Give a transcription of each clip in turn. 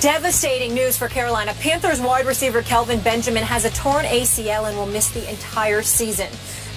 Devastating news for Carolina. Panthers wide receiver Kelvin Benjamin has a torn ACL and will miss the entire season.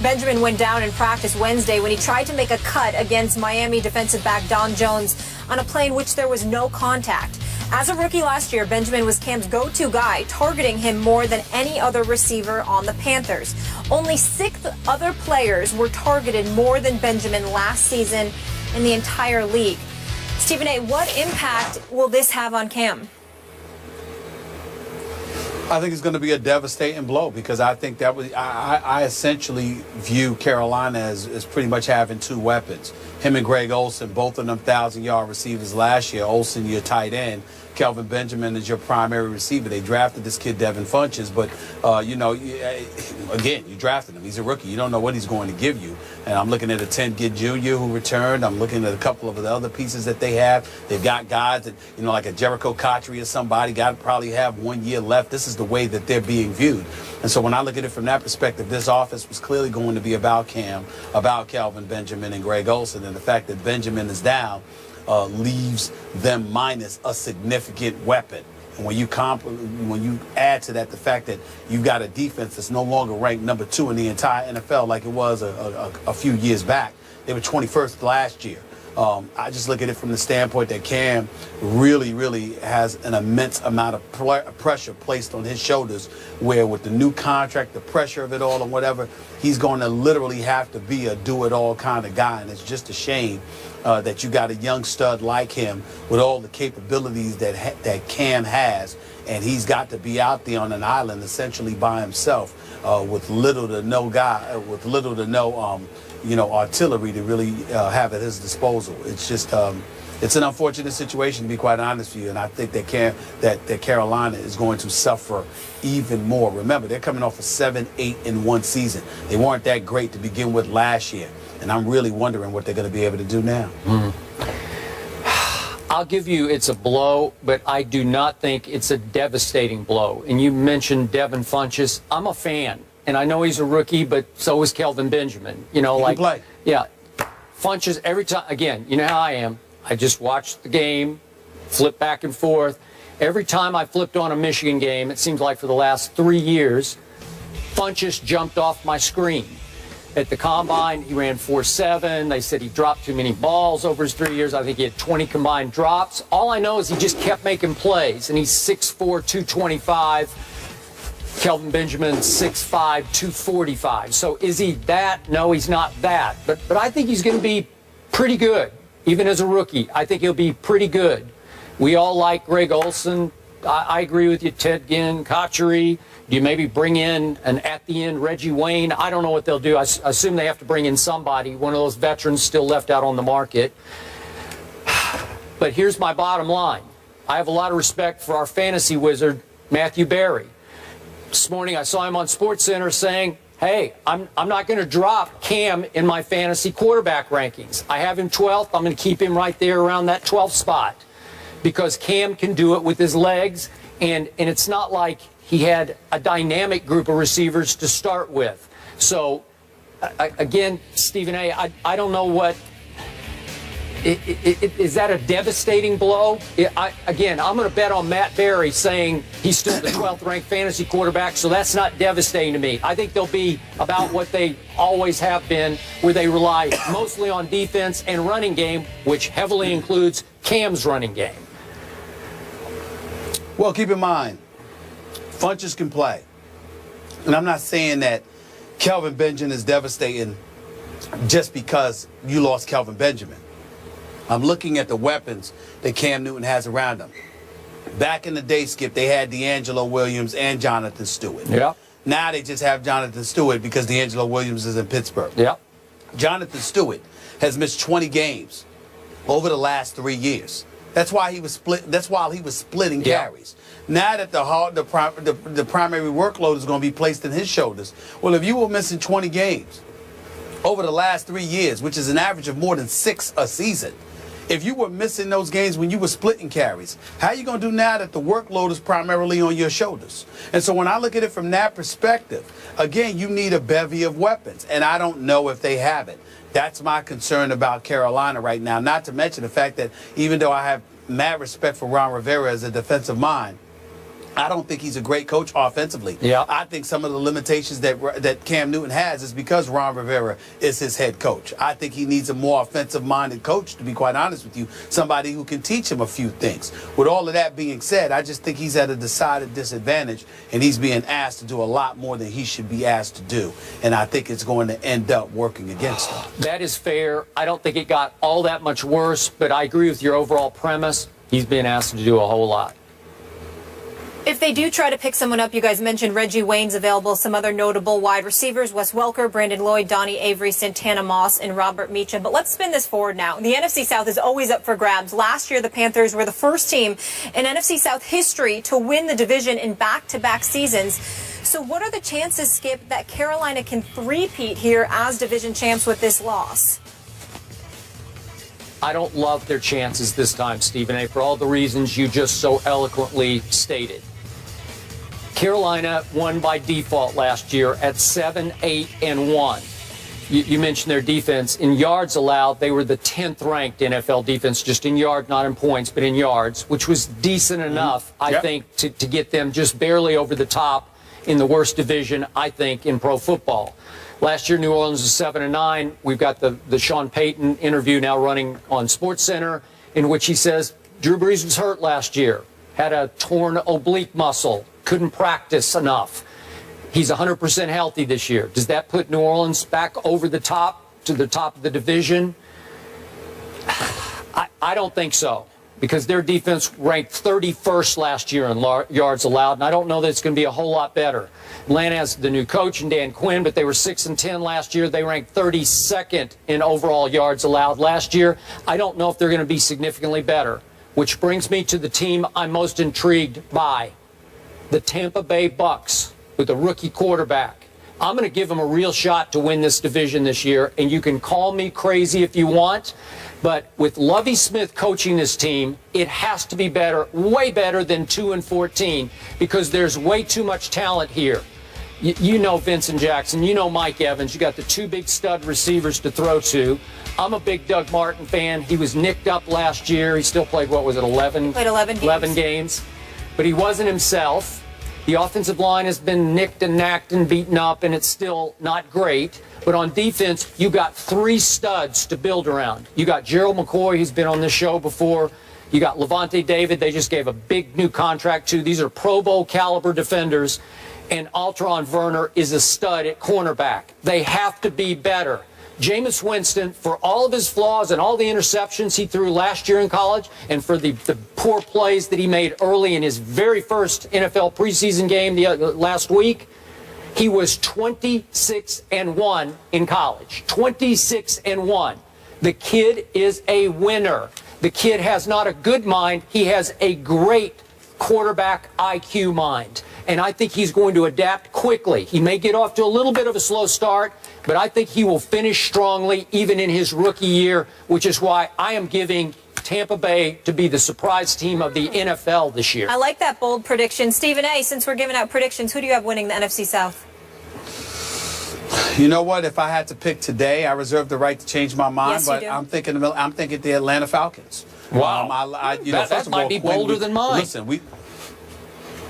Benjamin went down in practice Wednesday when he tried to make a cut against Miami defensive back Don Jones on a play in which there was no contact. As a rookie last year, Benjamin was Cam's go-to guy, targeting him more than any other receiver on the Panthers. Only 6 other players were targeted more than Benjamin last season in the entire league. Stephen A., what impact will this have on Cam? I think it's going to be a devastating blow because I think that I essentially view Carolina as pretty much having 2 weapons. Him and Greg Olsen, both of them 1,000-yard receivers last year. Olsen, your tight end. Kelvin Benjamin is your primary receiver. They drafted this kid, Devin Funchess, but, again, you drafted him. He's a rookie. You don't know what he's going to give you. And I'm looking at a 10-kid junior who returned. I'm looking at a couple of the other pieces that they have. They've got guys that, like a Jericho Cotchery or somebody, got to probably have 1 year left. This is the way that they're being viewed. And so when I look at it from that perspective, this offense was clearly going to be about Cam, about Kelvin Benjamin and Greg Olsen. And the fact that Benjamin is down leaves them minus a significant weapon. And when you add to that the fact that you've got a defense that's no longer ranked number 2 in the entire NFL like it was a few years back. They were 21st last year. I just look at it from the standpoint that Cam really has an immense amount of pressure placed on his shoulders, where with the new contract, the pressure of it all and whatever, he's going to literally have to be a do-it-all kind of guy. And it's just a shame that you got a young stud like him with all the capabilities that Cam has, and he's got to be out there on an island essentially by himself with little to no artillery to really have at his disposal. It's just it's an unfortunate situation, to be quite honest with you, and I think that Carolina is going to suffer even more. Remember, they're coming off a 7-8 in one season. They weren't that great to begin with last year, and I'm really wondering what they're going to be able to do now. I'll give you it's a blow, but I do not think it's a devastating blow. And you mentioned Devin Funchess. I'm a fan. And I know he's a rookie, but so is Kelvin Benjamin. He can play. Yeah. Funchess, every time, again, you know how I am. I just watch the game, flip back and forth. Every time I flipped on a Michigan game, it seems like for the last 3 years, Funchess jumped off my screen. At the Combine, he ran 4.7. They said he dropped too many balls over his 3 years. I think he had 20 combined drops. All I know is he just kept making plays, and he's 6'4", 225. Kelvin Benjamin, 6'5", 245. So is he that? No, he's not that. But I think he's going to be pretty good, even as a rookie. I think he'll be pretty good. We all like Greg Olsen. I agree with you, Ted Ginn, Cotchery. Do you maybe bring in an at-the-end Reggie Wayne? I don't know what they'll do. I assume they have to bring in somebody, one of those veterans still left out on the market. But here's my bottom line. I have a lot of respect for our fantasy wizard, Matthew Berry. This morning I saw him on SportsCenter saying, hey, I'm not going to drop Cam in my fantasy quarterback rankings. I have him 12th. I'm going to keep him right there around that 12th spot because Cam can do it with his legs, and it's not like he had a dynamic group of receivers to start with. So, again, Stephen A., I don't know what is that a devastating blow? Again, I'm going to bet on Matt Berry saying he's still the 12th ranked fantasy quarterback, so that's not devastating to me. I think they'll be about what they always have been, where they rely mostly on defense and running game, which heavily includes Cam's running game. Well, keep in mind, Funchess can play. And I'm not saying that Kelvin Benjamin is devastating just because you lost Kelvin Benjamin. I'm looking at the weapons that Cam Newton has around him. Back in the day, Skip, they had D'Angelo Williams and Jonathan Stewart. Yeah. Now they just have Jonathan Stewart because D'Angelo Williams is in Pittsburgh. Yeah. Jonathan Stewart has missed 20 games over the last 3 years. That's why he was splitting carries. Now that the primary workload is going to be placed in his shoulders. Well, if you were missing 20 games over the last 3 years, which is an average of more than 6 a season, if you were missing those games when you were splitting carries, how are you going to do now that the workload is primarily on your shoulders? And so when I look at it from that perspective, again, you need a bevy of weapons, and I don't know if they have it. That's my concern about Carolina right now, not to mention the fact that even though I have mad respect for Ron Rivera as a defensive mind. I don't think he's a great coach offensively. Yeah. I think some of the limitations that Cam Newton has is because Ron Rivera is his head coach. I think he needs a more offensive-minded coach, to be quite honest with you, somebody who can teach him a few things. With all of that being said, I just think he's at a decided disadvantage, and he's being asked to do a lot more than he should be asked to do. And I think it's going to end up working against him. That is fair. I don't think it got all that much worse, but I agree with your overall premise. He's being asked to do a whole lot. If they do try to pick someone up, you guys mentioned Reggie Wayne's available, some other notable wide receivers, Wes Welker, Brandon Lloyd, Donnie Avery, Santana Moss, and Robert Meacham. But let's spin this forward now. The NFC South is always up for grabs. Last year, the Panthers were the first team in NFC South history to win the division in back-to-back seasons. So what are the chances, Skip, that Carolina can three-peat here as division champs with this loss? I don't love their chances this time, Stephen A., for all the reasons you just so eloquently stated. Carolina won by default last year at 7-8-1. You mentioned their defense. In yards allowed, they were the 10th ranked NFL defense, just in yards, not in points, but in yards, which was decent enough, I think, to get them just barely over the top in the worst division, I think, in pro football. Last year, New Orleans was 7-9. We've got the Sean Payton interview now running on SportsCenter, in which he says Drew Brees was hurt last year, had a torn oblique muscle, couldn't practice enough. He's 100% healthy this year. Does that put New Orleans back over the top, to the top of the division? I don't think so, because their defense ranked 31st last year in yards allowed, and I don't know that it's going to be a whole lot better. Atlanta has the new coach in Dan Quinn, but they were 6-10 last year. They ranked 32nd in overall yards allowed last year. I don't know if they're going to be significantly better, which brings me to the team I'm most intrigued by. The Tampa Bay Bucks with a rookie quarterback. I'm going to give them a real shot to win this division this year, and you can call me crazy if you want, but with Lovie Smith coaching this team, it has to be better, way better than 2-14, because there's way too much talent here. You know Vincent Jackson, you know Mike Evans, you got the two big stud receivers to throw to. I'm a big Doug Martin fan. He was nicked up last year. He still played, what was it, 11? He played 11 games. But he wasn't himself. The offensive line has been nicked and knacked and beaten up, and it's still not great. But on defense, you got three studs to build around. You got Gerald McCoy, who's been on this show before. You got Levante David, they just gave a big new contract to. These are Pro Bowl caliber defenders. And Altron Werner is a stud at cornerback. They have to be better. Jameis Winston, for all of his flaws and all the interceptions he threw last year in college, and for the poor plays that he made early in his very first NFL preseason game last week, he was 26-1 in college. 26-1. The kid is a winner. The kid has not a good mind. He has a great quarterback IQ mind. And I think he's going to adapt quickly. He may get off to a little bit of a slow start, but I think he will finish strongly even in his rookie year, which is why I am giving Tampa Bay to be the surprise team of the NFL this year. I like that bold prediction. Stephen A., since we're giving out predictions, who do you have winning the NFC South? You know what? If I had to pick today, I reserve the right to change my mind, Yes, but you do. I'm thinking the Atlanta Falcons. Wow. First of all, might be bolder than mine. Listen,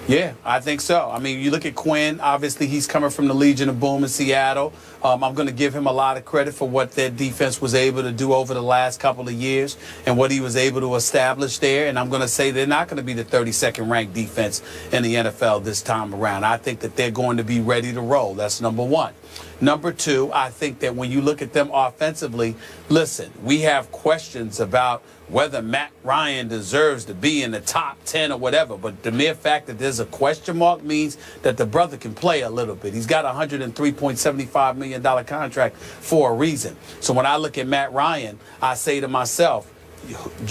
yeah, I think so. I mean, you look at Quinn, obviously he's coming from the Legion of Boom in Seattle. I'm going to give him a lot of credit for what their defense was able to do over the last couple of years and what he was able to establish there. And I'm going to say they're not going to be the 32nd ranked defense in the NFL this time around. I think that they're going to be ready to roll. That's number one. Number two, I think that when you look at them offensively, listen, we have questions about whether Matt Ryan deserves to be in the top 10 or whatever, but the mere fact that there's a question mark means that the brother can play a little bit. He's got a $103.75 million contract for a reason. So when I look at Matt Ryan, I say to myself,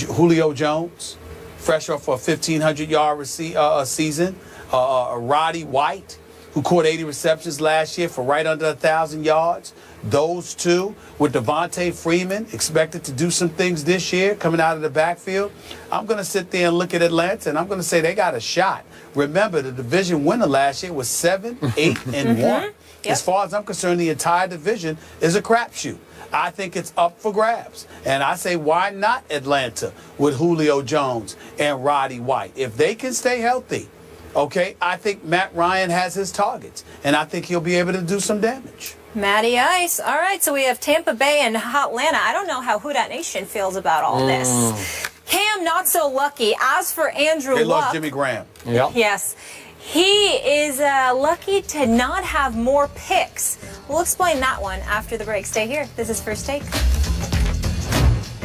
Julio Jones, fresh off for a 1,500-yard season, Roddy White, who caught 80 receptions last year for right under 1,000 yards. Those two, with Devontae Freeman expected to do some things this year coming out of the backfield. I'm going to sit there and look at Atlanta, and I'm going to say they got a shot. Remember, the division winner last year was 7-8-1. Yep. As far as I'm concerned, the entire division is a crapshoot. I think it's up for grabs. And I say, why not Atlanta with Julio Jones and Roddy White? If they can stay healthy, okay, I think Matt Ryan has his targets, and I think he'll be able to do some damage. Matty Ice. All right, so we have Tampa Bay and Atlanta. I don't know how Who Dat Nation feels about all this. Cam, not so lucky. As for Andrew They Luck, lost Jimmy Graham. Yep. yes, he is lucky to not have more picks. We'll explain that one after the break. Stay here. This is First Take.